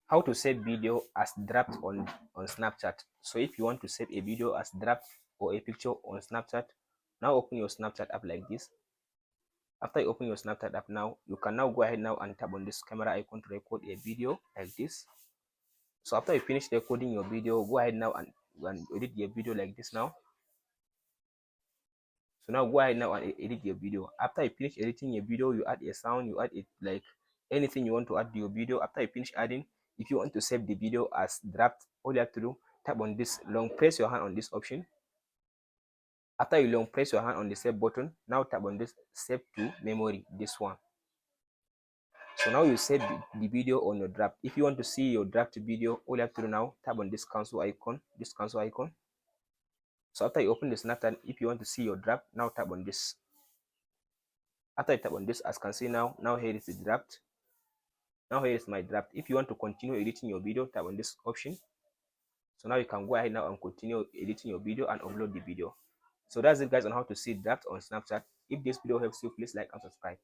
how to save video as draft on Snapchat. So if you want to save a video as draft or a picture on Snapchat, now open your Snapchat app like this. After you open your Snapchat app, now you can now go ahead now and tap on this camera icon to record a video like this. So after you finish recording your video, go ahead now and edit your video like this now. So now go ahead now and edit your video. After you finish editing your video, you add a sound, you add it like anything you want to add to your video. After you finish adding, if you want to save the video as draft, all you have to do, tap on this, long press your hand on this option. After you long press your hand on the save button, now tap on this save to memory, this one. So now you save the video on your draft. If you want to see your draft video, all you have to do now, tap on this cancel icon, So after you open the Snapchat, if you want to see your draft, now tap on this. After you tap on this, as you can see now here is the draft. Now here is my draft. If you want to continue editing your video, tap on this option. So now you can go ahead now and continue editing your video and upload the video. So that's it guys on how to see draft on Snapchat. If this video helps you, please like and subscribe.